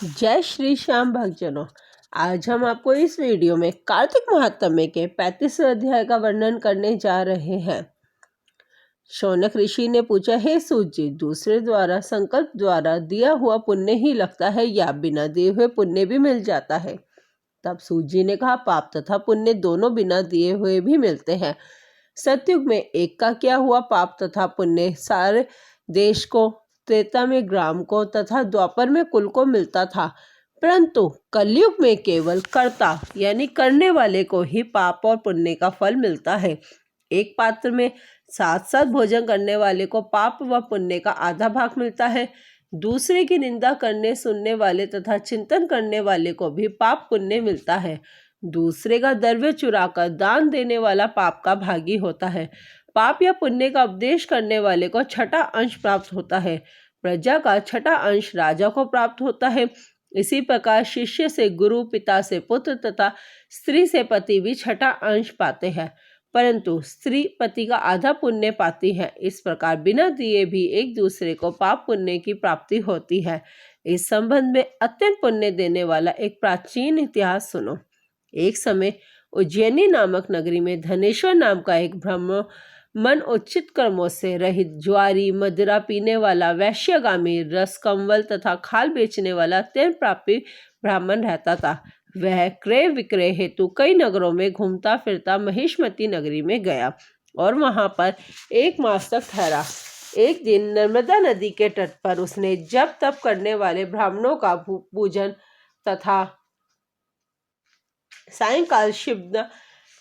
जय श्री श्याम भक्तजनों। आज हम आपको इस वीडियो में कार्तिक महात्म्य के 35वें अध्याय का वर्णन करने जा रहे हैं। शौनक ऋषि ने पूछा, हे सूत जी, दूसरे द्वारा संकल्प द्वारा दिया हुआ पुण्य ही लगता है या बिना दिए हुए पुण्य भी मिल जाता है? तब सूत जी ने कहा, पाप तथा पुण्य दोनों बिना दिए हुए भी मिलते हैं। सतयुग में एक का किया हुआ पाप तथा पुण्य सारे देश को, त्रेता में ग्राम को तथा द्वापर में कुल को मिलता था, परंतु कलयुग में केवल कर्ता यानी करने वाले को ही पाप और पुण्य का फल मिलता है। एक पात्र में साथ साथ भोजन करने वाले को पाप व पुण्य का आधा भाग मिलता है। दूसरे की निंदा करने सुनने वाले तथा चिंतन करने वाले को भी पाप पुण्य मिलता है। दूसरे का द्रव्य चुराकर दान देने वाला पाप का भागी होता है। पाप या पुण्य का उपदेश करने वाले को छठा अंश प्राप्त होता है। प्रजा का छठा अंश राजा को प्राप्त होता है। इसी प्रकार शिष्य से गुरु, पिता से पुत्र तथा स्त्री से पति भी छठा अंश पाते हैं, परंतु स्त्री पति का आधा पुण्य पाती है। इस प्रकार बिना दिए भी एक दूसरे को पाप पुण्य की प्राप्ति होती है। इस संबंध में अत्यंत पुण्य देने वाला एक प्राचीन इतिहास सुनो। एक समय उज्जैनी नामक नगरी में धनेश्वर नाम का एक ब्राह्मण मन उचित कर्मों से रहित, ज्वारी मदिरा पीने वाला, वैश्यगामी, रस कंवल तथा खाल बेचने वाला अत्यंत पापी ब्राह्मण रहता था। वह क्रय विक्रय हेतु कई नगरों में घूमता फिरता महिष्मती नगरी में गया और वहां पर 1 मास तक ठहरा। एक दिन नर्मदा नदी के तट पर उसने जप तप करने वाले ब्राह्मणों का पूजन तथा सायंकाल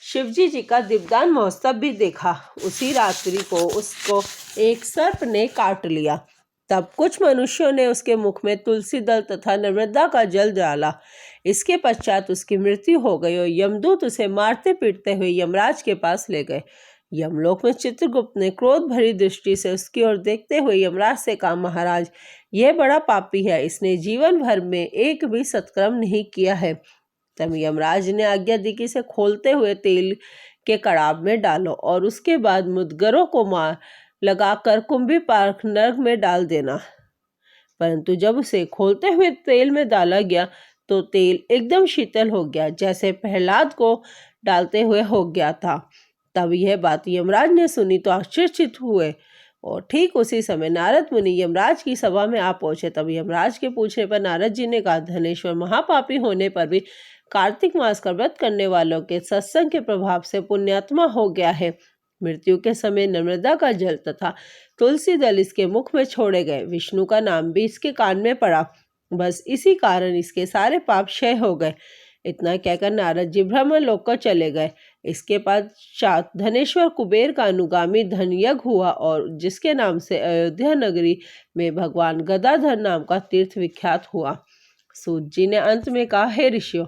शिवजी जी का दीपदान महोत्सव भी देखा। उसी रात्रि को उसको एक सर्प ने काट लिया। तब कुछ मनुष्यों ने उसके मुख में तुलसी दल तथा नर्मदा का जल डाला। इसके पश्चात उसकी मृत्यु हो गई और यमदूत उसे मारते पीटते हुए यमराज के पास ले गए। यमलोक में चित्रगुप्त ने क्रोध भरी दृष्टि से उसकी ओर देखते हुए यमराज से कहा, महाराज, यह बड़ा पापी है, इसने जीवन भर में एक भी सत्कर्म नहीं किया है। तब यमराज ने आज्ञा दी कि इसे खोलते हुए तेल के कड़ाव में डालो और उसके बाद मुदगरों को मार लगाकर कुंभी पार्क नरक में डाल देना। परंतु जब उसे खोलते हुए तेल में डाला गया तो तेल एकदम शीतल हो गया, जैसे प्रहलाद को डालते हुए हो गया था। तब यह बात यमराज ने सुनी तो आश्चर्यचकित हुए और ठीक उसी समय नारद मुनि यमराज की सभा में आ पहुंचे। तब यमराज के पूछने पर नारद जी ने कहा, धनेश्वर, महापापी होने पर भी कार्तिक मास का व्रत करने वालों के सत्संग के प्रभाव से पुण्यात्मा हो गया है। मृत्यु के समय नर्मदा का जल तथा तुलसी दल इसके मुख में छोड़े गए। विष्णु का नाम भी इसके कान में पड़ा। बस इसी कारण इसके सारे पाप क्षय हो गए। इतना कहकर नारद जी ब्रह्म लोक को चले गए। इसके पश्चात धनेश्वर कुबेर का अनुगामी धनयज्ञ हुआ और जिसके नाम से अयोध्या नगरी में भगवान गदाधर नाम का तीर्थ विख्यात हुआ। सूत जी ने अंत में कहा, हे ऋषियों,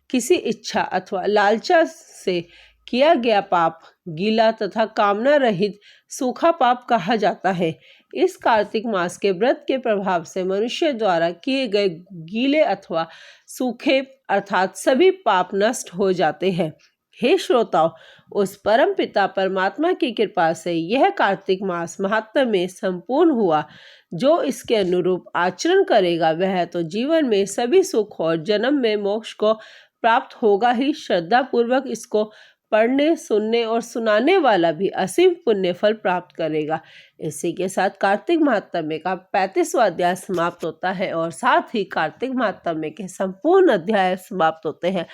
किसी इच्छा अथवा लालचा से किया गया पाप गीला तथा कामना रहित सूखा पाप कहा जाता है। इस कार्तिक मास के व्रत के प्रभाव से मनुष्य द्वारा किए गए गीले अथवा सूखे अर्थात सभी पाप नष्ट हो जाते हैं। हे श्रोताओ, उस परम पिता परमात्मा की कृपा से यह कार्तिक मास महात्म्य में संपूर्ण हुआ। जो इसके अनुरूप आचरण करेगा वह तो जीवन में सभी सुख और जन्म में मोक्ष को प्राप्त होगा ही, श्रद्धा पूर्वक इसको पढ़ने, सुनने और सुनाने वाला भी असीम पुण्य फल प्राप्त करेगा। इसी के साथ कार्तिक महात्म्य का 35वां अध्याय समाप्त होता है और साथ ही कार्तिक महात्म्य के संपूर्ण अध्याय समाप्त होते हैं।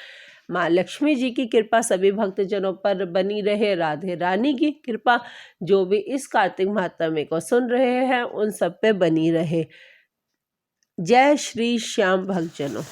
माँ लक्ष्मी जी की कृपा सभी भक्तजनों पर बनी रहे। राधे रानी की कृपा जो भी इस कार्तिक महात्म्य को सुन रहे हैं उन सब पे बनी रहे। जय श्री श्याम भक्तजनों।